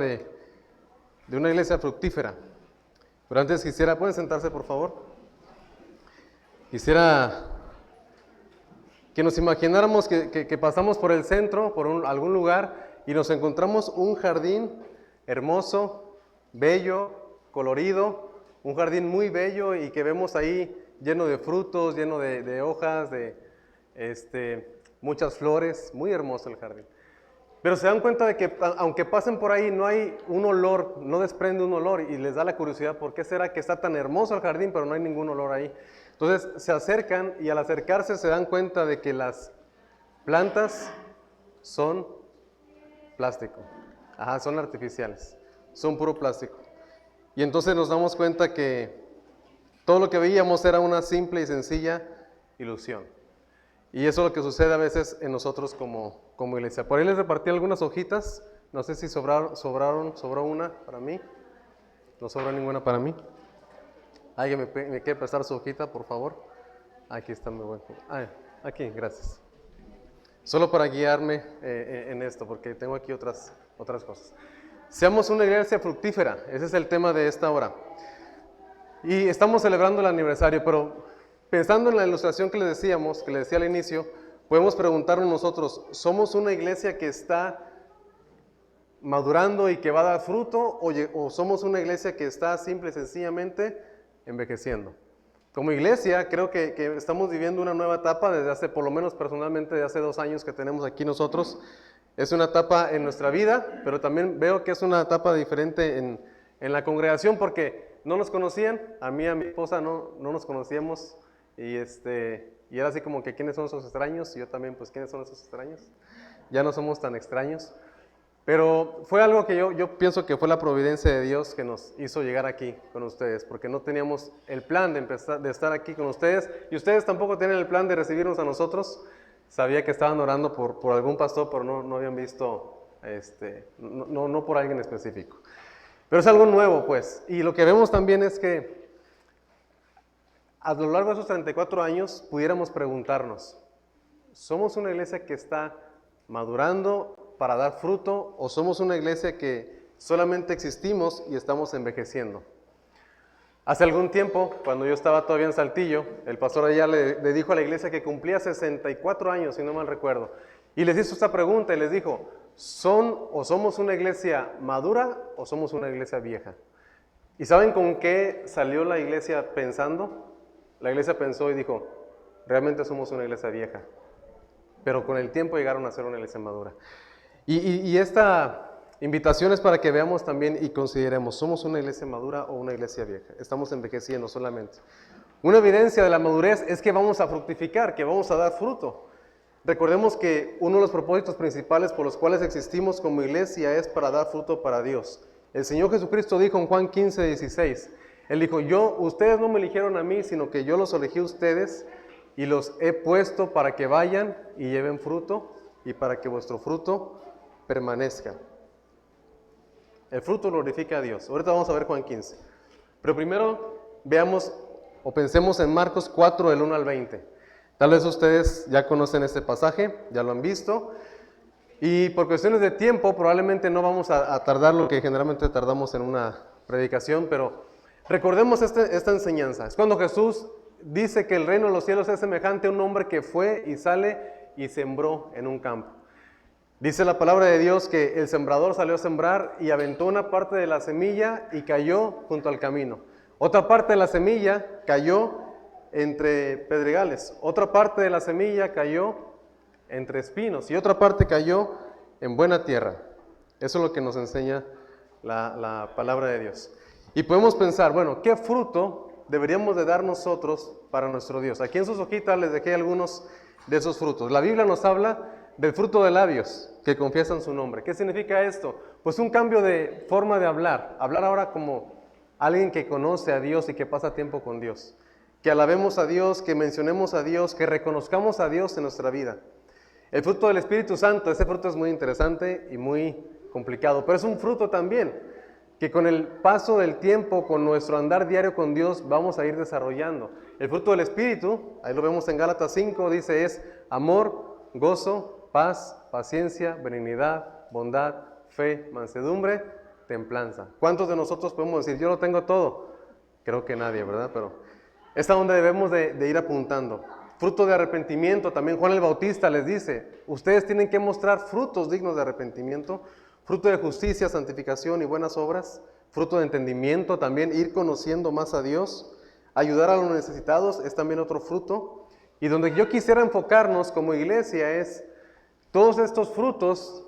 de, de una iglesia fructífera. Pero antes ¿pueden sentarse por favor? Quisiera que nos imagináramos que pasamos por el centro, por algún lugar, y nos encontramos un jardín hermoso, bello, colorido, un jardín muy bello y que vemos ahí lleno de frutos, lleno de hojas, de muchas flores, muy hermoso el jardín. Pero se dan cuenta de que aunque pasen por ahí no hay un olor, no desprende un olor y les da la curiosidad, ¿por qué será que está tan hermoso el jardín pero no hay ningún olor ahí? Entonces se acercan y al acercarse se dan cuenta de que las plantas son plástico, son artificiales, son puro plástico. Y entonces nos damos cuenta que todo lo que veíamos era una simple y sencilla ilusión. Y eso es lo que sucede a veces en nosotros como iglesia. Por ahí les repartí algunas hojitas, no sé si sobró una para mí, no sobró ninguna para mí. ¿Alguien me quiere prestar su hojita, por favor? Aquí está mi buen. Aquí, gracias. Solo para guiarme en esto, porque tengo aquí otras cosas. Seamos una iglesia fructífera, ese es el tema de esta hora. Y estamos celebrando el aniversario, pero pensando en la ilustración que les decía al inicio, podemos preguntarnos nosotros, ¿somos una iglesia que está madurando y que va a dar fruto o somos una iglesia que está simple y sencillamente envejeciendo? Como iglesia creo que estamos viviendo una nueva etapa desde hace, por lo menos personalmente, desde hace 2 años que tenemos aquí nosotros. Es una etapa en nuestra vida, pero también veo que es una etapa diferente en la congregación porque no nos conocían, a mí y a mi esposa no nos conocíamos. Y era así como que ¿quiénes son esos extraños? Y yo también, pues ¿quiénes son esos extraños? Ya no somos tan extraños. Pero fue algo que yo pienso que fue la providencia de Dios que nos hizo llegar aquí con ustedes, porque no teníamos el plan de estar aquí con ustedes, y ustedes tampoco tenían el plan de recibirnos a nosotros. Sabía que estaban orando por algún pastor, pero no habían visto, no por alguien específico. Pero es algo nuevo, pues. Y lo que vemos también es que a lo largo de esos 34 años pudiéramos preguntarnos, ¿somos una iglesia que está madurando para dar fruto o somos una iglesia que solamente existimos y estamos envejeciendo? Hace algún tiempo, cuando yo estaba todavía en Saltillo, el pastor allá le dijo a la iglesia que cumplía 64 años, si no mal recuerdo, y les hizo esta pregunta y les dijo, ¿somos una iglesia madura o somos una iglesia vieja? ¿Y saben con qué salió la iglesia pensando? La iglesia pensó y dijo, realmente somos una iglesia vieja, pero con el tiempo llegaron a ser una iglesia madura. Y esta invitación es para que veamos también y consideremos, ¿somos una iglesia madura o una iglesia vieja? Estamos envejeciendo solamente. Una evidencia de la madurez es que vamos a fructificar, que vamos a dar fruto. Recordemos que uno de los propósitos principales por los cuales existimos como iglesia es para dar fruto para Dios. El Señor Jesucristo dijo en Juan 15:16, Él dijo, ustedes no me eligieron a mí, sino que yo los elegí a ustedes y los he puesto para que vayan y lleven fruto y para que vuestro fruto permanezca. El fruto glorifica a Dios. Ahorita vamos a ver Juan 15. Pero primero veamos o pensemos en Marcos 4, del 1 al 20. Tal vez ustedes ya conocen este pasaje, ya lo han visto. Y por cuestiones de tiempo probablemente no vamos a tardar lo que generalmente tardamos en una predicación, pero recordemos esta enseñanza. Es cuando Jesús dice que el reino de los cielos es semejante a un hombre que fue y sale y sembró en un campo. Dice la palabra de Dios que el sembrador salió a sembrar y aventó una parte de la semilla y cayó junto al camino. Otra parte de la semilla cayó entre pedregales. Otra parte de la semilla cayó entre espinos y otra parte cayó en buena tierra. Eso es lo que nos enseña la palabra de Dios. Y podemos pensar, bueno, ¿qué fruto deberíamos de dar nosotros para nuestro Dios? Aquí en sus hojitas les dejé algunos de esos frutos. La Biblia nos habla del fruto de labios que confiesan su nombre. ¿Qué significa esto? Pues un cambio de forma de hablar. Hablar ahora como alguien que conoce a Dios y que pasa tiempo con Dios. Que alabemos a Dios, que mencionemos a Dios, que reconozcamos a Dios en nuestra vida. El fruto del Espíritu Santo, ese fruto es muy interesante y muy complicado, pero es un fruto también que con el paso del tiempo, con nuestro andar diario con Dios, vamos a ir desarrollando. El fruto del Espíritu, ahí lo vemos en Gálatas 5, dice es amor, gozo, paz, paciencia, benignidad, bondad, fe, mansedumbre, templanza. ¿Cuántos de nosotros podemos decir, yo lo tengo todo? Creo que nadie, ¿verdad? Pero es a donde debemos de ir apuntando. Fruto de arrepentimiento, también Juan el Bautista les dice, ustedes tienen que mostrar frutos dignos de arrepentimiento, fruto de justicia, santificación y buenas obras, fruto de entendimiento, también ir conociendo más a Dios, ayudar a los necesitados es también otro fruto. Y donde yo quisiera enfocarnos como iglesia es, todos estos frutos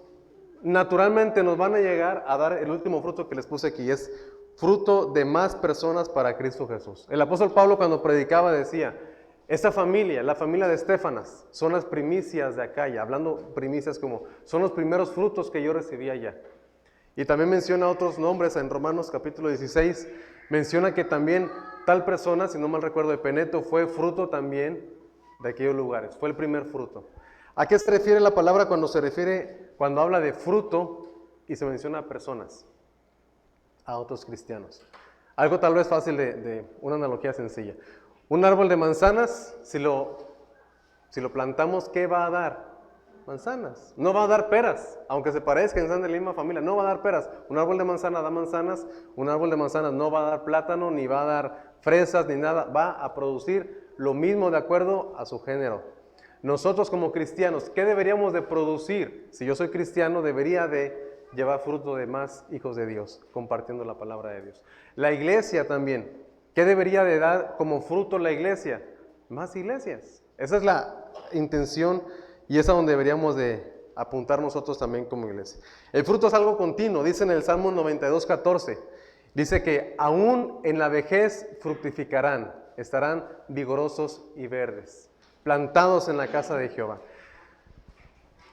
naturalmente nos van a llegar a dar el último fruto que les puse aquí, es fruto de más personas para Cristo Jesús. El apóstol Pablo cuando predicaba decía, esta familia, la familia de Estéfanas, son las primicias de Acaya, hablando primicias como, son los primeros frutos que yo recibí allá. Y también menciona otros nombres en Romanos capítulo 16, menciona que también tal persona, si no mal recuerdo, Epeneto, fue fruto también de aquellos lugares, fue el primer fruto. ¿A qué se refiere la palabra cuando habla de fruto y se menciona a personas? A otros cristianos. Algo tal vez fácil de una analogía sencilla. Un árbol de manzanas, si lo plantamos, ¿qué va a dar? Manzanas. No va a dar peras, aunque se parezcan, sean de la misma familia, no va a dar peras. Un árbol de manzana da manzanas, un árbol de manzanas no va a dar plátano, ni va a dar fresas, ni nada. Va a producir lo mismo de acuerdo a su género. Nosotros como cristianos, ¿qué deberíamos de producir? Si yo soy cristiano, debería de llevar fruto de más hijos de Dios, compartiendo la palabra de Dios. La iglesia también. ¿Qué debería de dar como fruto la iglesia? Más iglesias. Esa es la intención y es a donde deberíamos de apuntar nosotros también como iglesia. El fruto es algo continuo, dice en el Salmo 92:14. Dice que aún en la vejez fructificarán, estarán vigorosos y verdes, plantados en la casa de Jehová.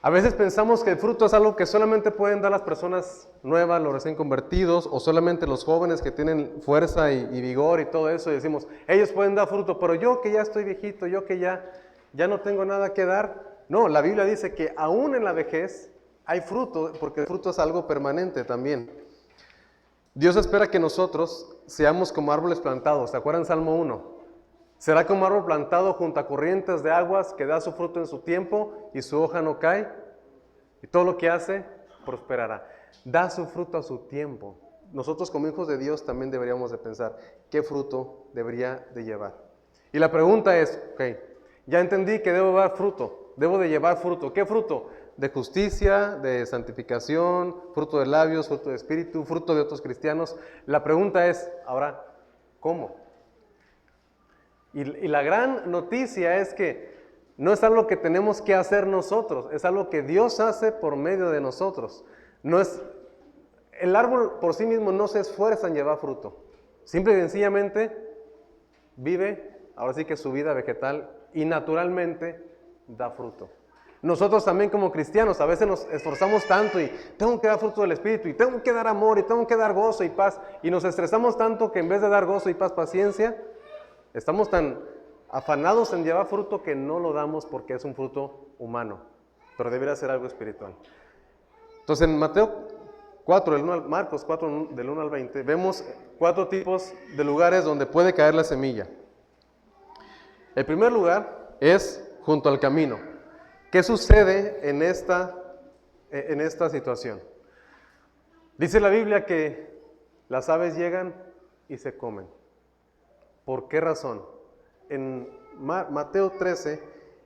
A veces pensamos que el fruto es algo que solamente pueden dar las personas nuevas, los recién convertidos, o solamente los jóvenes que tienen fuerza y vigor y todo eso, y decimos, ellos pueden dar fruto, pero yo que ya estoy viejito, yo que ya no tengo nada que dar. No, la Biblia dice que aún en la vejez hay fruto, porque el fruto es algo permanente también. Dios espera que nosotros seamos como árboles plantados. ¿Se acuerdan Salmo 1? Será como árbol plantado junto a corrientes de aguas que da su fruto en su tiempo y su hoja no cae. Y todo lo que hace prosperará. Da su fruto a su tiempo. Nosotros como hijos de Dios también deberíamos de pensar qué fruto debería de llevar. Y la pregunta es, ok, ya entendí que debo dar fruto. Debo de llevar fruto. ¿Qué fruto? De justicia, de santificación, fruto de labios, fruto de espíritu, fruto de otros cristianos. La pregunta es, ahora, ¿cómo? Y la gran noticia es que no es algo que tenemos que hacer nosotros, es algo que Dios hace por medio de nosotros. El árbol por sí mismo no se esfuerza en llevar fruto. Simple y sencillamente vive, ahora sí que su vida vegetal, y naturalmente da fruto. Nosotros también como cristianos a veces nos esforzamos tanto y tengo que dar fruto del Espíritu y tengo que dar amor y tengo que dar gozo y paz, y nos estresamos tanto que en vez de dar gozo y paz, paciencia, estamos tan afanados en llevar fruto que no lo damos porque es un fruto humano, pero debería ser algo espiritual. Entonces en Marcos 4, del 1 al 20, vemos 4 tipos de lugares donde puede caer la semilla. El primer lugar es junto al camino. ¿Qué sucede en esta situación? Dice la Biblia que las aves llegan y se comen. ¿Por qué razón? En Mateo 13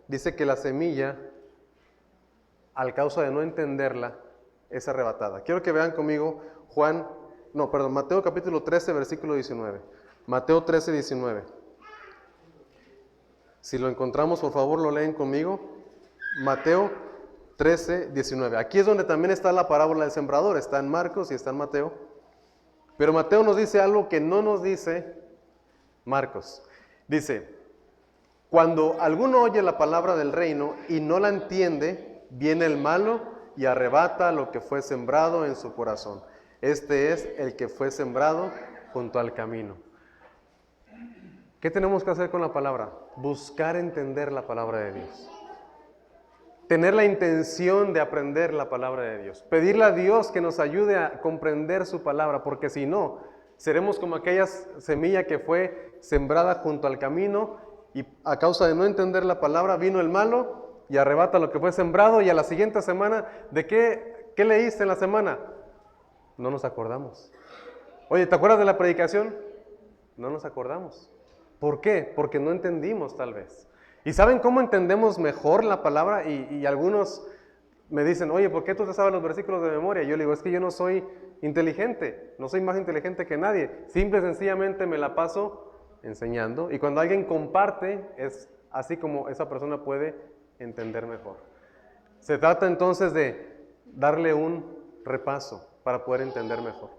dice que la semilla, al causa de no entenderla, es arrebatada. Quiero que vean conmigo Mateo capítulo 13, versículo 19. Mateo 13, 19. Si lo encontramos, por favor, lo leen conmigo. Mateo 13, 19. Aquí es donde también está la parábola del sembrador. Está en Marcos y está en Mateo. Pero Mateo nos dice algo que no nos dice Marcos. Dice, cuando alguno oye la palabra del reino y no la entiende, viene el malo y arrebata lo que fue sembrado en su corazón. Este es el que fue sembrado junto al camino. ¿Qué tenemos que hacer con la palabra? Buscar entender la palabra de Dios. Tener la intención de aprender la palabra de Dios. Pedirle a Dios que nos ayude a comprender su palabra, porque si no, seremos como aquella semilla que fue sembrada junto al camino y a causa de no entender la palabra vino el malo y arrebata lo que fue sembrado, y a la siguiente semana, ¿de qué leíste en la semana? No nos acordamos. Oye, ¿te acuerdas de la predicación? No nos acordamos. ¿Por qué? Porque no entendimos tal vez. ¿Y saben cómo entendemos mejor la palabra? Y algunos me dicen, oye, ¿por qué tú te sabes los versículos de memoria? Y yo le digo, es que yo no soy inteligente, no soy más inteligente que nadie. Simple y sencillamente me la paso enseñando. Y cuando alguien comparte, es así como esa persona puede entender mejor. Se trata entonces de darle un repaso para poder entender mejor.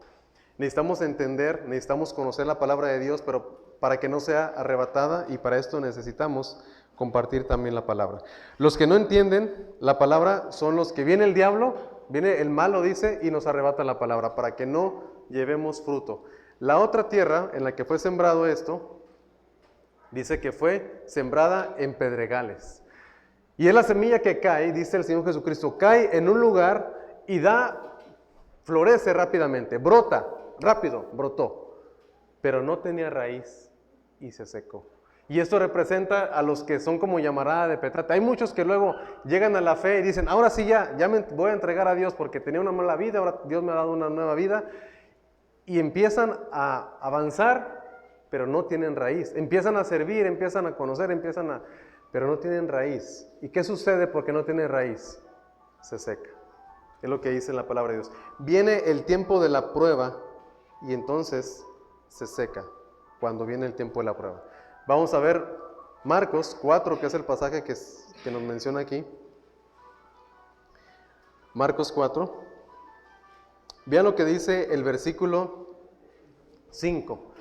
Necesitamos entender, necesitamos conocer la palabra de Dios, pero para que no sea arrebatada, y para esto necesitamos compartir también la palabra. Los que no entienden la palabra son los que viene el diablo, viene el malo, dice, y nos arrebata la palabra, para que no llevemos fruto. La otra tierra en la que fue sembrado esto, dice que fue sembrada en pedregales. Y es la semilla que cae, dice el Señor Jesucristo, cae en un lugar y florece rápidamente, brota, rápido, brotó, pero no tenía raíz y se secó. Y esto representa a los que son como llamarada de petate. Hay muchos que luego llegan a la fe y dicen, ahora sí ya me voy a entregar a Dios porque tenía una mala vida, ahora Dios me ha dado una nueva vida. Y empiezan a avanzar, pero no tienen raíz. Empiezan a servir, empiezan a conocer, pero no tienen raíz. ¿Y qué sucede porque no tienen raíz? Se seca. Es lo que dice la palabra de Dios. Viene el tiempo de la prueba y entonces se seca cuando viene el tiempo de la prueba. Vamos a ver Marcos 4, que es el pasaje que nos menciona aquí. Marcos 4. Vean lo que dice el versículo 5.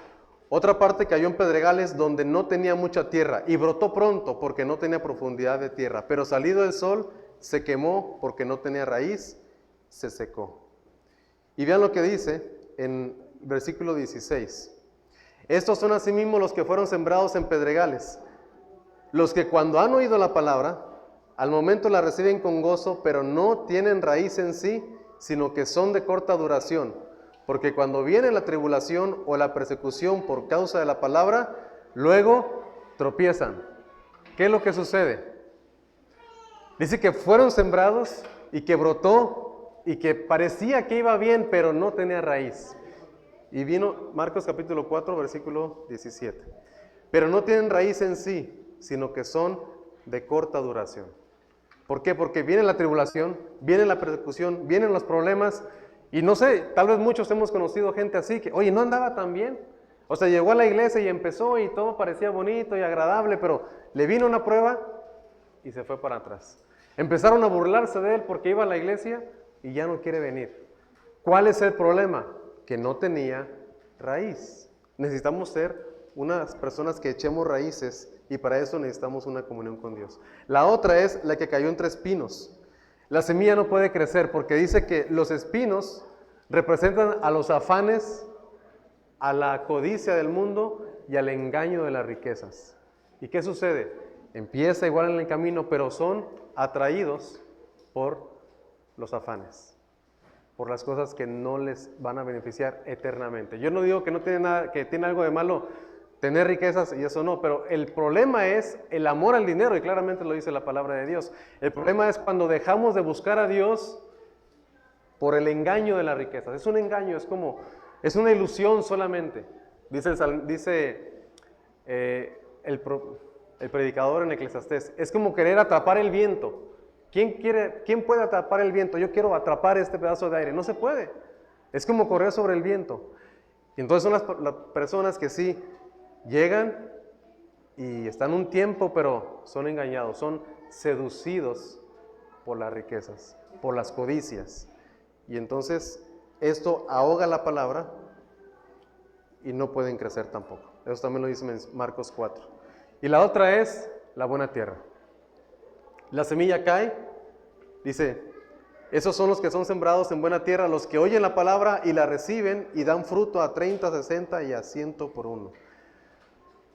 Otra parte cayó en pedregales donde no tenía mucha tierra y brotó pronto porque no tenía profundidad de tierra. Pero salido el sol se quemó porque no tenía raíz, se secó. Y vean lo que dice en versículo 16. Estos son asimismo los que fueron sembrados en pedregales, los que cuando han oído la palabra, al momento la reciben con gozo, pero no tienen raíz en sí, sino que son de corta duración. Porque cuando viene la tribulación o la persecución por causa de la palabra, luego tropiezan. ¿Qué es lo que sucede? Dice que fueron sembrados y que brotó y que parecía que iba bien, pero no tenía raíz. Y vino Marcos capítulo 4, versículo 17. Pero no tienen raíz en sí, sino que son de corta duración. ¿Por qué? Porque viene la tribulación, viene la persecución, vienen los problemas. Y no sé, tal vez muchos hemos conocido gente así que, oye, no andaba tan bien. O sea, llegó a la iglesia y empezó y todo parecía bonito y agradable, pero le vino una prueba y se fue para atrás. Empezaron a burlarse de él porque iba a la iglesia y ya no quiere venir. ¿Cuál es el problema? Que no tenía raíz. Necesitamos ser unas personas que echemos raíces y para eso necesitamos una comunión con Dios. La otra es la que cayó entre espinos. La semilla no puede crecer porque dice que los espinos representan a los afanes, a la codicia del mundo y al engaño de las riquezas. ¿Y qué sucede? Empieza igual en el camino, pero son atraídos por los afanes, por las cosas que no les van a beneficiar eternamente. Yo no digo que no tiene nada, que tiene algo de malo tener riquezas y eso no, pero el problema es el amor al dinero y claramente lo dice la palabra de Dios. El problema es cuando dejamos de buscar a Dios por el engaño de las riquezas. Es un engaño, es una ilusión solamente. Dice el predicador en Eclesiastés, es como querer atrapar el viento. ¿Quién puede atrapar el viento? Yo quiero atrapar este pedazo de aire. No se puede. Es como correr sobre el viento. Y entonces son las personas que sí llegan y están un tiempo, pero son engañados, son seducidos por las riquezas, por las codicias. Y entonces esto ahoga la palabra y no pueden crecer tampoco. Eso también lo dice en Marcos 4. Y la otra es la buena tierra. La semilla cae, dice, esos son los que son sembrados en buena tierra, los que oyen la palabra y la reciben y dan fruto a 30, 60 y a 100 por uno.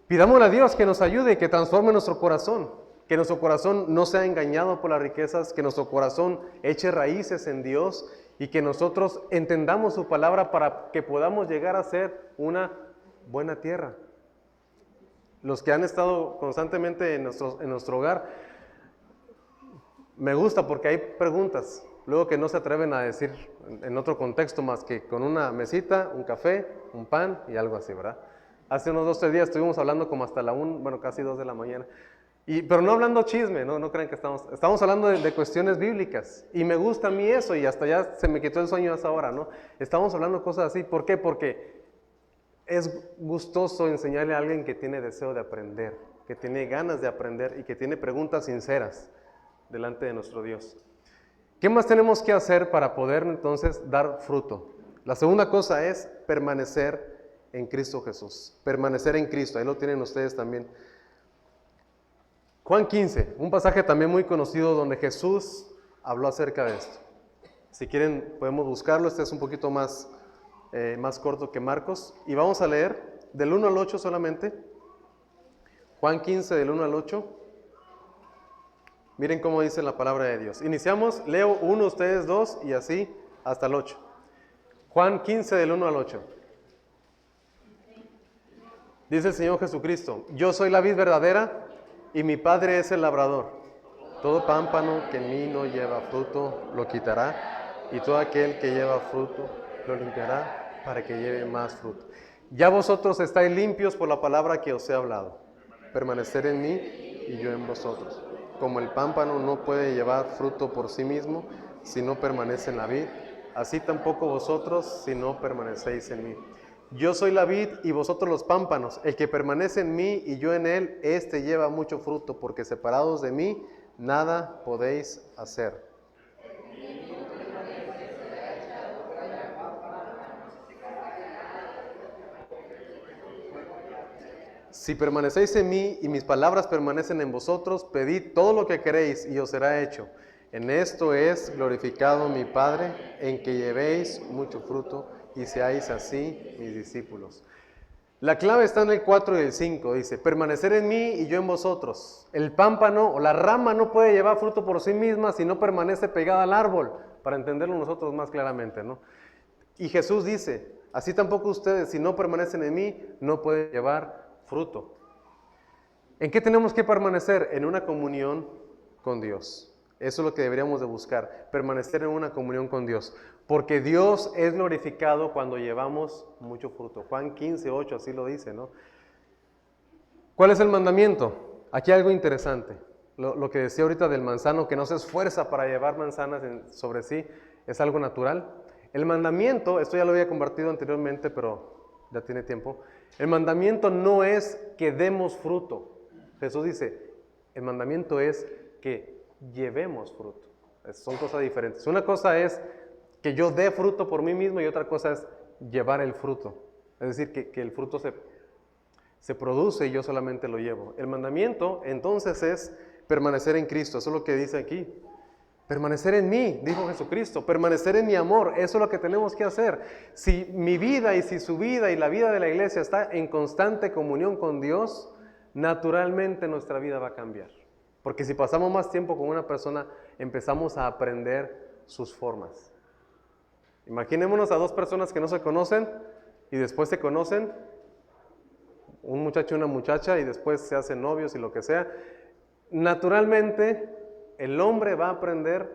Pidámosle a Dios que nos ayude, que transforme nuestro corazón, que nuestro corazón no sea engañado por las riquezas, que nuestro corazón eche raíces en Dios y que nosotros entendamos su palabra para que podamos llegar a ser una buena tierra. Los que han estado constantemente en nuestro hogar, me gusta porque hay preguntas. luego que no se atreven a decir en otro contexto más que con una mesita, un café, un pan y algo así, ¿verdad? Hace unos 2 o 3 días estuvimos hablando como hasta casi 2 de la mañana. Pero no hablando chisme, no crean que estamos hablando de cuestiones bíblicas. Y me gusta a mí eso, y hasta ya se me quitó el sueño a esa hora, ¿no? Estamos hablando cosas así. ¿Por qué? Porque es gustoso enseñarle a alguien que tiene deseo de aprender, que tiene ganas de aprender y que tiene preguntas sinceras delante de nuestro Dios. ¿Qué más tenemos que hacer para poder entonces dar fruto? La segunda cosa es permanecer en Cristo Jesús. Permanecer en Cristo, ahí lo tienen ustedes también. Juan 15, un pasaje también muy conocido donde Jesús habló acerca de esto. Si quieren podemos buscarlo, este es un poquito más corto que Marcos. Y vamos a leer del 1 al 8 solamente. Juan 15 del 1 al 8. Miren cómo dice la palabra de Dios. Iniciamos, leo 1, ustedes 2 y así hasta el 8. Juan 15 del 1 al 8. Dice el Señor Jesucristo: yo soy la vid verdadera y mi Padre es el labrador. Todo pámpano que en mí no lleva fruto lo quitará, y todo aquel que lleva fruto lo limpiará para que lleve más fruto. Ya vosotros estáis limpios por la palabra que os he hablado. Permanecer en mí y yo en vosotros. Como el pámpano no puede llevar fruto por sí mismo si no permanece en la vid, así tampoco vosotros si no permanecéis en mí. Yo soy la vid y vosotros los pámpanos. El que permanece en mí y yo en él, éste lleva mucho fruto, porque separados de mí, nada podéis hacer. Si permanecéis en mí y mis palabras permanecen en vosotros, pedid todo lo que queréis y os será hecho. En esto es glorificado mi Padre, en que llevéis mucho fruto y seáis así mis discípulos. La clave está en el 4 y el 5, dice: permanecer en mí y yo en vosotros. El pámpano o la rama no puede llevar fruto por sí misma si no permanece pegada al árbol, para entenderlo nosotros más claramente, ¿no? Y Jesús dice: así tampoco ustedes, si no permanecen en mí, no pueden llevar fruto. ¿En qué tenemos que permanecer? En una comunión con Dios. Eso es lo que deberíamos de buscar, permanecer en una comunión con Dios. Porque Dios es glorificado cuando llevamos mucho fruto. Juan 15, 8 así lo dice, ¿no? ¿Cuál es el mandamiento? Aquí hay algo interesante. Lo que decía ahorita del manzano, que no se esfuerza para llevar manzanas sobre sí, es algo natural. El mandamiento, esto ya lo había compartido anteriormente, pero ya tiene tiempo. El mandamiento no es que demos fruto. Jesús dice, el mandamiento es que llevemos fruto. Son cosas diferentes. Una cosa es que yo dé fruto por mí mismo y otra cosa es llevar el fruto. Es decir, que el fruto se produce y yo solamente lo llevo. El mandamiento entonces es permanecer en Cristo. Eso es lo que dice aquí. Permanecer en mí, dijo Jesucristo, permanecer en mi amor, eso es lo que tenemos que hacer. Si mi vida y si su vida y la vida de la iglesia está en constante comunión con Dios, naturalmente nuestra vida va a cambiar. Porque si pasamos más tiempo con una persona, empezamos a aprender sus formas. Imaginémonos a 2 personas que no se conocen y después se conocen, un muchacho y una muchacha, y después se hacen novios y lo que sea. Naturalmente, el hombre va a aprender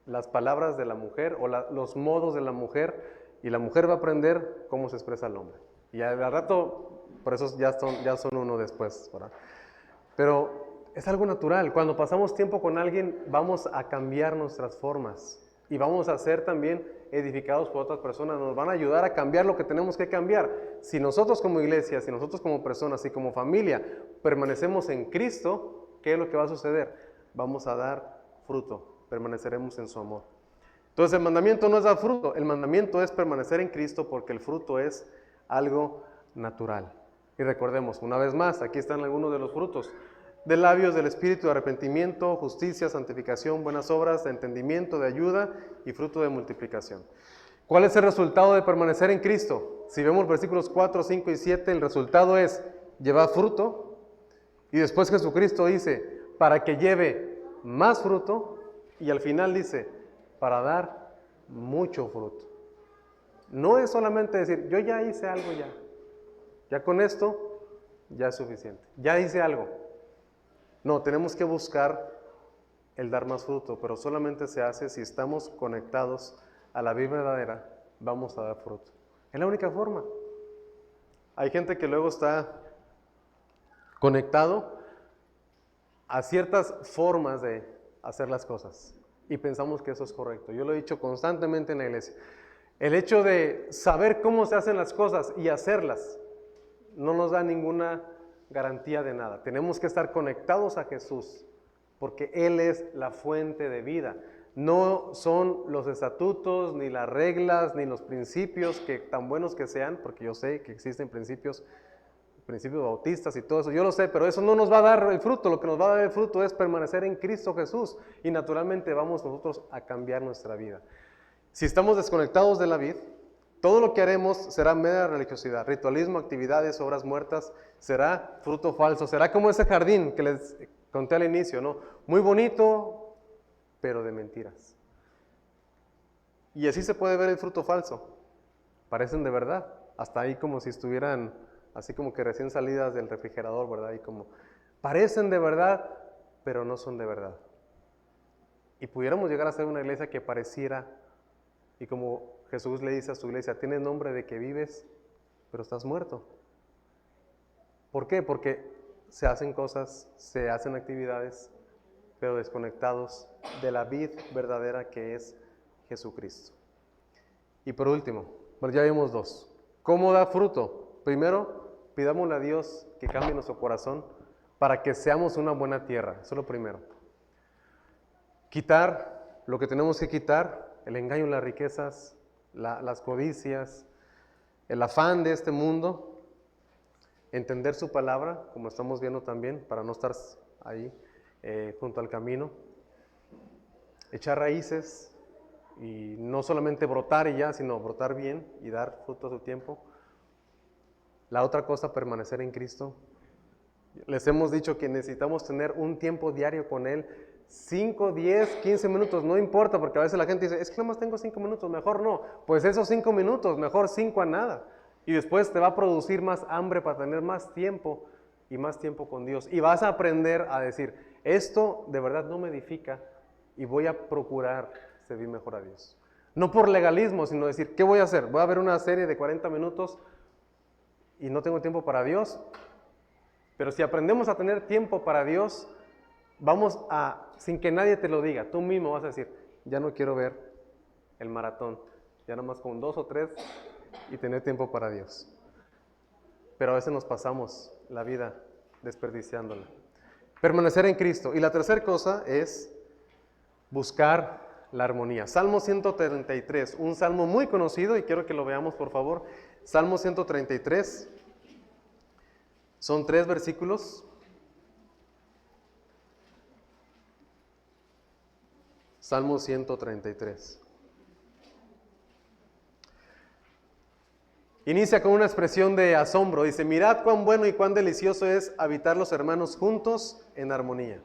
las palabras de la mujer o los modos de la mujer, y la mujer va a aprender cómo se expresa el hombre. Y al rato, por eso ya son uno después, ¿verdad? Pero es algo natural. Cuando pasamos tiempo con alguien, vamos a cambiar nuestras formas y vamos a ser también edificados por otras personas. Nos van a ayudar a cambiar lo que tenemos que cambiar. Si nosotros como iglesia, si nosotros como personas y como familia permanecemos en Cristo, ¿qué es lo que va a suceder? Vamos a dar fruto, permaneceremos en su amor. Entonces el mandamiento no es dar fruto, el mandamiento es permanecer en Cristo, porque el fruto es algo natural. Y recordemos, una vez más, aquí están algunos de los frutos: de labios del espíritu, de arrepentimiento, justicia, santificación, buenas obras, de entendimiento, de ayuda y fruto de multiplicación. ¿Cuál es el resultado de permanecer en Cristo? Si vemos versículos 4, 5 y 7, el resultado es llevar fruto, y después Jesucristo dice, para que lleve más fruto, y al final dice, para dar mucho fruto. No es solamente decir, yo ya hice algo ya con esto ya es suficiente, ya hice algo. No, tenemos que buscar el dar más fruto, pero solamente se hace si estamos conectados a la vida verdadera, vamos a dar fruto. Es la única forma. Hay gente que luego está conectado a ciertas formas de hacer las cosas y pensamos que eso es correcto. Yo lo he dicho constantemente en la iglesia. El hecho de saber cómo se hacen las cosas y hacerlas no nos da ninguna garantía de nada. Tenemos que estar conectados a Jesús, porque Él es la fuente de vida. No son los estatutos, ni las reglas, ni los principios, que tan buenos que sean, porque yo sé que existen principios bautistas y todo eso, yo lo sé, pero eso no nos va a dar el fruto. Lo que nos va a dar el fruto es permanecer en Cristo Jesús, y naturalmente vamos nosotros a cambiar nuestra vida. Si estamos desconectados de la vid, todo lo que haremos será mera religiosidad, ritualismo, actividades, obras muertas, será fruto falso, será como ese jardín que les conté al inicio, ¿no? Muy bonito, pero de mentiras. Y así se puede ver el fruto falso. Parecen de verdad, hasta ahí como si estuvieran así como que recién salidas del refrigerador, ¿verdad? Y como parecen de verdad, pero no son de verdad. Y pudiéramos llegar a ser una iglesia que pareciera, y como Jesús le dice a su iglesia, tienes nombre de que vives, pero estás muerto. ¿Por qué? Porque se hacen cosas, se hacen actividades, pero desconectados de la vid verdadera que es Jesucristo. Y por último, bueno, ya vimos dos. ¿Cómo da fruto? Primero, pidámosle a Dios que cambie nuestro corazón para que seamos una buena tierra. Eso es lo primero. Quitar lo que tenemos que quitar, el engaño, las riquezas, las codicias, el afán de este mundo, entender su palabra, como estamos viendo también, para no estar ahí junto al camino, echar raíces y no solamente brotar y ya, sino brotar bien y dar fruto a su tiempo. La otra cosa, permanecer en Cristo. Les hemos dicho que necesitamos tener un tiempo diario con Él, 5, 10, 15 minutos, no importa, porque a veces la gente dice, es que nomás tengo 5 minutos, mejor no. Pues esos 5 minutos, mejor 5 a nada. Y después te va a producir más hambre para tener más tiempo y más tiempo con Dios. Y vas a aprender a decir, esto de verdad no me edifica y voy a procurar servir mejor a Dios. No por legalismo, sino decir, ¿qué voy a hacer? Voy a ver una serie de 40 minutos y no tengo tiempo para Dios. Pero si aprendemos a tener tiempo para Dios, vamos a, sin que nadie te lo diga, tú mismo vas a decir, ya no quiero ver el maratón, ya nomás con 2 o 3 y tener tiempo para Dios. Pero a veces nos pasamos la vida desperdiciándola. Permanecer en Cristo. Y la tercera cosa es buscar la armonía. Salmo 133, un salmo muy conocido y quiero que lo veamos por favor. Salmo 133, son 3 versículos. Salmo 133. Inicia con una expresión de asombro. Dice, mirad cuán bueno y cuán delicioso es habitar los hermanos juntos en armonía.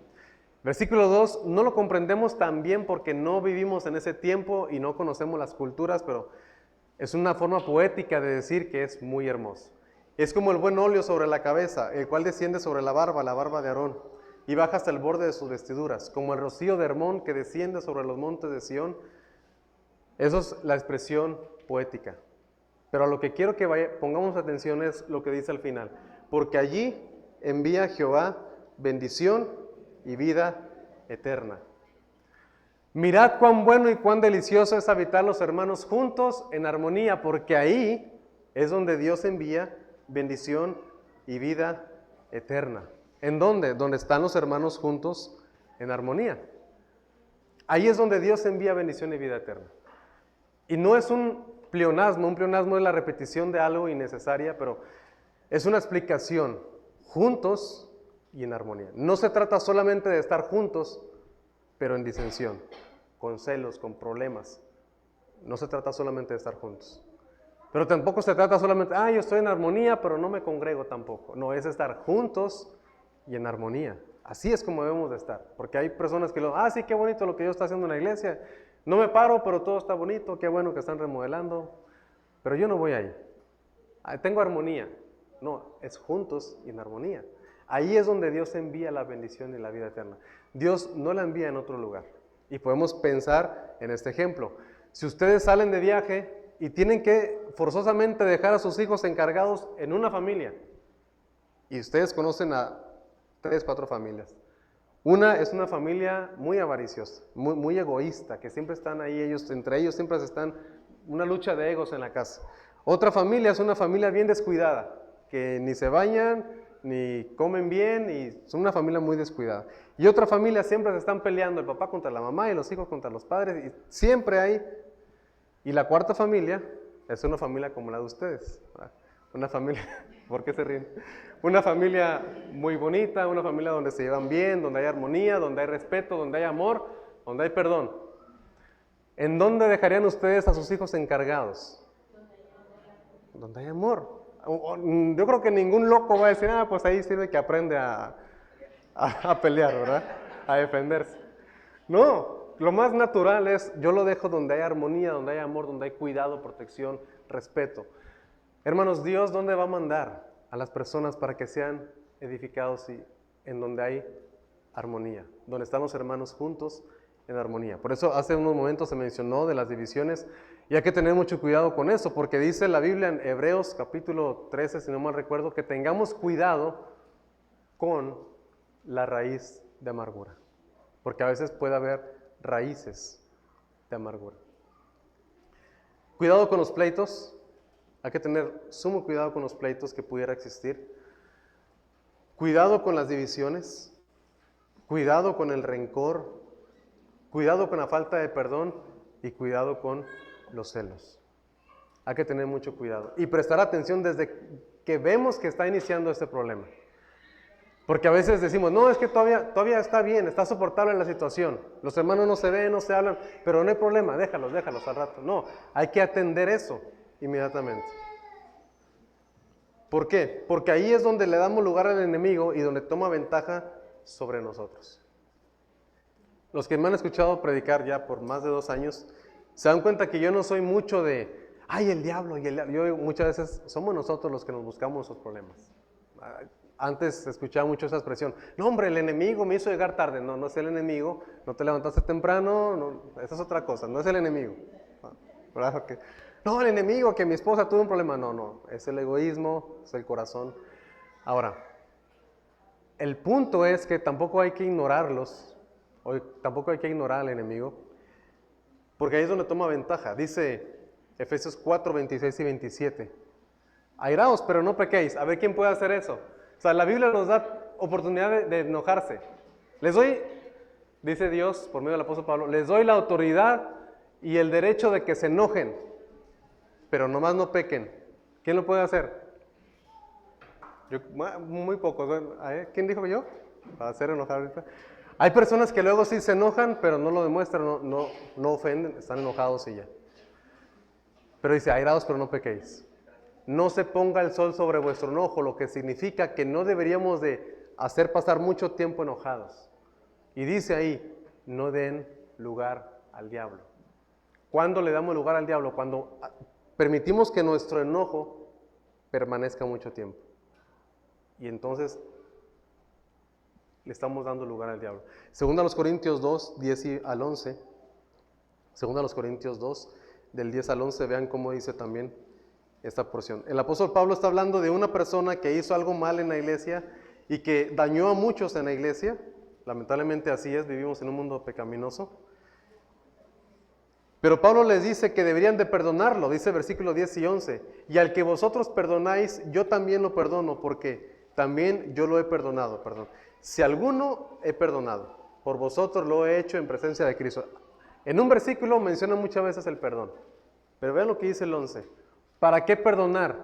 Versículo 2, no lo comprendemos tan bien porque no vivimos en ese tiempo y no conocemos las culturas, pero es una forma poética de decir que es muy hermoso. Es como el buen óleo sobre la cabeza, el cual desciende sobre la barba de Aarón, y baja hasta el borde de sus vestiduras, como el rocío de Hermón que desciende sobre los montes de Sión. Eso es la expresión poética. Pero a lo que quiero que pongamos atención es lo que dice al final. Porque allí envía Jehová bendición y vida eterna. Mirad cuán bueno y cuán delicioso es habitar los hermanos juntos en armonía, porque ahí es donde Dios envía bendición y vida eterna. ¿En dónde? Donde están los hermanos juntos en armonía. Ahí es donde Dios envía bendición y vida eterna. Y no es un pleonasmo es la repetición de algo innecesaria, pero es una explicación, juntos y en armonía. No se trata solamente de estar juntos, pero en disensión, con celos, con problemas. No se trata solamente de estar juntos. Pero tampoco se trata solamente, yo estoy en armonía, pero no me congrego tampoco. No, es estar juntos y en armonía. Así es como debemos de estar. Porque hay personas que sí, qué bonito lo que Dios está haciendo en la iglesia. No me paro, pero todo está bonito, qué bueno que están remodelando. Pero yo no voy ahí. Tengo armonía. No, es juntos y en armonía. Ahí es donde Dios envía la bendición y la vida eterna. Dios no la envía en otro lugar. Y podemos pensar en este ejemplo. Si ustedes salen de viaje y tienen que forzosamente dejar a sus hijos encargados en una familia, y ustedes conocen a 3, 4 familias. Una es una familia muy avariciosa, muy egoísta, que siempre están ahí, entre ellos siempre están una lucha de egos en la casa. Otra familia es una familia bien descuidada, que ni se bañan, ni comen bien, y son una familia muy descuidada. Y otra familia siempre se están peleando, el papá contra la mamá y los hijos contra los padres, y siempre hay. Y la cuarta familia es una familia como la de ustedes, ¿verdad? Una familia, ¿por qué se ríen? Una familia muy bonita, una familia donde se llevan bien, donde hay armonía, donde hay respeto, donde hay amor, donde hay perdón. ¿En dónde dejarían ustedes a sus hijos encargados? Donde hay amor. Yo creo que ningún loco va a decir, pues ahí sirve que aprende a pelear, ¿verdad? A defenderse. No, lo más natural es, yo lo dejo donde hay armonía, donde hay amor, donde hay cuidado, protección, respeto. Hermanos, Dios, ¿dónde va a mandar a las personas para que sean edificados y en donde hay armonía? Donde están los hermanos juntos en armonía. Por eso hace unos momentos se mencionó de las divisiones y hay que tener mucho cuidado con eso, porque dice la Biblia en Hebreos capítulo 13, si no mal recuerdo, que tengamos cuidado con la raíz de amargura, porque a veces puede haber raíces de amargura. Cuidado con los pleitos. Hay que tener sumo cuidado con los pleitos que pudiera existir. Cuidado con las divisiones. Cuidado con el rencor. Cuidado con la falta de perdón. Y cuidado con los celos. Hay que tener mucho cuidado. Y prestar atención desde que vemos que está iniciando este problema. Porque a veces decimos, no, es que todavía está bien, está soportable la situación. Los hermanos no se ven, no se hablan, pero no hay problema, déjalos al rato. No, hay que atender eso inmediatamente. ¿Por qué? Porque ahí es donde le damos lugar al enemigo y donde toma ventaja sobre nosotros. Los que me han escuchado predicar ya por más de 2 años, se dan cuenta que yo no soy mucho de, el diablo y el diablo. Yo muchas veces somos nosotros los que nos buscamos esos problemas. Antes escuchaba mucho esa expresión, no hombre, el enemigo me hizo llegar tarde. No, no es el enemigo, no te levantaste temprano, no, esa es otra cosa, no es el enemigo. ¿Verdad? No, el enemigo, que mi esposa tuvo un problema. No, es el egoísmo, es el corazón. Ahora, el punto es que tampoco hay que ignorarlos, o tampoco hay que ignorar al enemigo, porque ahí es donde toma ventaja. Dice Efesios 4, 26 y 27. Airaos, pero no pequéis. A ver, ¿quién puede hacer eso? O sea, la Biblia nos da oportunidad de enojarse. Les doy, dice Dios por medio del apóstol Pablo, les doy la autoridad y el derecho de que se enojen, pero nomás no pequen. ¿Quién lo puede hacer? Muy pocos. ¿Quién dijo yo? Para hacer enojar ahorita. Hay personas que luego sí se enojan, pero no lo demuestran, no ofenden, están enojados y ya. Pero dice, airaos, pero no pequéis. No se ponga el sol sobre vuestro enojo, lo que significa que no deberíamos de hacer pasar mucho tiempo enojados. Y dice ahí, no den lugar al diablo. ¿Cuándo le damos lugar al diablo? Cuando permitimos que nuestro enojo permanezca mucho tiempo. Y entonces le estamos dando lugar al diablo. Segunda a los Corintios 2, 10 al 11. Segunda a los Corintios 2, del 10 al 11, vean cómo dice también esta porción. El apóstol Pablo está hablando de una persona que hizo algo mal en la iglesia y que dañó a muchos en la iglesia. Lamentablemente así es, vivimos en un mundo pecaminoso. Pero Pablo les dice que deberían de perdonarlo, dice versículos 10 y 11. Y al que vosotros perdonáis, yo también lo perdono, porque también yo lo he perdonado. Si alguno he perdonado, por vosotros lo he hecho en presencia de Cristo. En un versículo menciona muchas veces el perdón. Pero vean lo que dice el 11. ¿Para qué perdonar?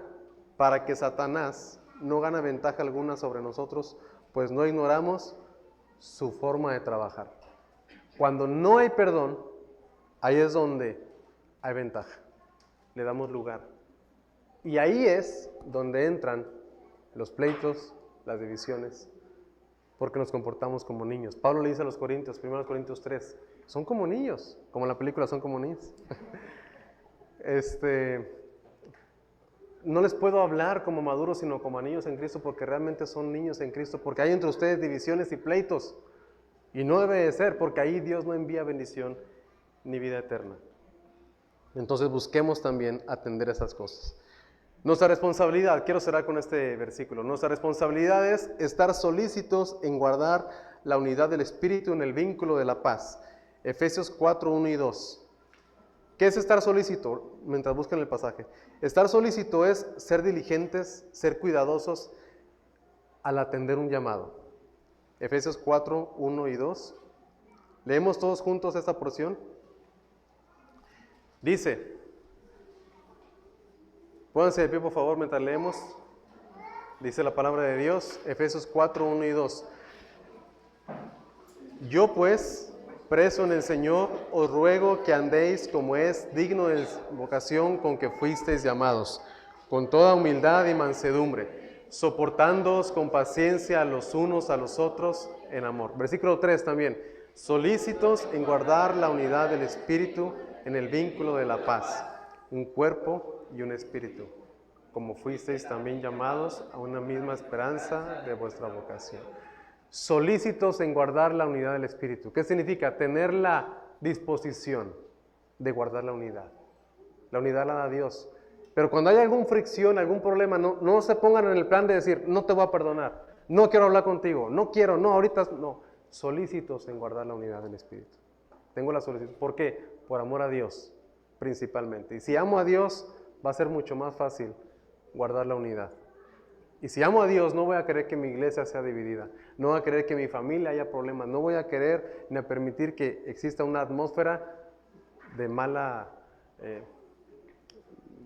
Para que Satanás no gane ventaja alguna sobre nosotros, pues no ignoramos su forma de trabajar. Cuando no hay perdón, ahí es donde hay ventaja. Le damos lugar. Y ahí es donde entran los pleitos, las divisiones, porque nos comportamos como niños. Pablo le dice a los Corintios, 1 Corintios 3, son como niños, como en la película Son como niños. no les puedo hablar como maduros, sino como a niños en Cristo, porque realmente son niños en Cristo, porque hay entre ustedes divisiones y pleitos. Y no debe de ser, porque ahí Dios no envía bendición ni vida eterna. Entonces busquemos también atender esas cosas. Nuestra responsabilidad, quiero cerrar con este versículo, nuestra responsabilidad es estar solícitos en guardar la unidad del Espíritu en el vínculo de la paz. Efesios 4, 1 y 2. ¿Qué es estar solícito? Mientras buscan el pasaje. Estar solícito es ser diligentes, ser cuidadosos al atender un llamado. Efesios 4, 1 y 2. Leemos todos juntos esta porción. Dice, pónganse de pie por favor mientras leemos. Dice la palabra de Dios, Efesios 4, 1 y 2. Yo pues, preso en el Señor, os ruego que andéis como es digno de vocación con que fuisteis llamados, con toda humildad y mansedumbre, soportándoos con paciencia los unos a los otros en amor. Versículo 3 también, solícitos en guardar la unidad del Espíritu en el vínculo de la paz, un cuerpo y un espíritu, como fuisteis también llamados a una misma esperanza de vuestra vocación. Solícitos en guardar la unidad del Espíritu. ¿Qué significa? Tener la disposición de guardar la unidad. La unidad la da Dios. Pero cuando hay alguna fricción, algún problema, no se pongan en el plan de decir, no te voy a perdonar, no quiero hablar contigo, no quiero, no, ahorita no. Solícitos en guardar la unidad del Espíritu. Tengo la solicitud. ¿Por qué? Por amor a Dios, principalmente. Y si amo a Dios, va a ser mucho más fácil guardar la unidad. Y si amo a Dios, no voy a querer que mi iglesia sea dividida, no voy a querer que mi familia haya problemas, no voy a querer ni a permitir que exista una atmósfera de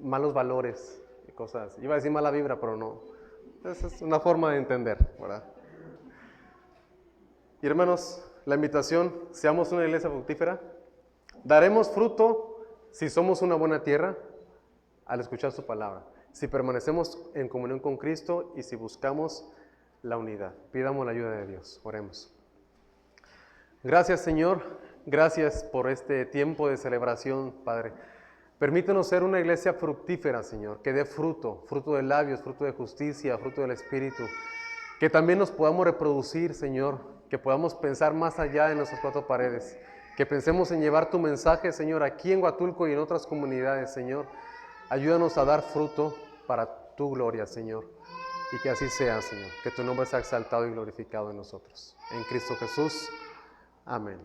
malos valores y cosas. Iba a decir mala vibra, pero no. Esa es una forma de entender, ¿verdad? Y hermanos, la invitación, seamos una iglesia fructífera. Daremos fruto si somos una buena tierra al escuchar su palabra. Si permanecemos en comunión con Cristo y si buscamos la unidad. Pidamos la ayuda de Dios. Oremos. Gracias, Señor. Gracias por este tiempo de celebración, Padre. Permítenos ser una iglesia fructífera, Señor, que dé fruto, fruto de labios, fruto de justicia, fruto del Espíritu. Que también nos podamos reproducir, Señor, que podamos pensar más allá de nuestras cuatro paredes. Que pensemos en llevar tu mensaje, Señor, aquí en Huatulco y en otras comunidades, Señor. Ayúdanos a dar fruto para tu gloria, Señor. Y que así sea, Señor. Que tu nombre sea exaltado y glorificado en nosotros. En Cristo Jesús. Amén.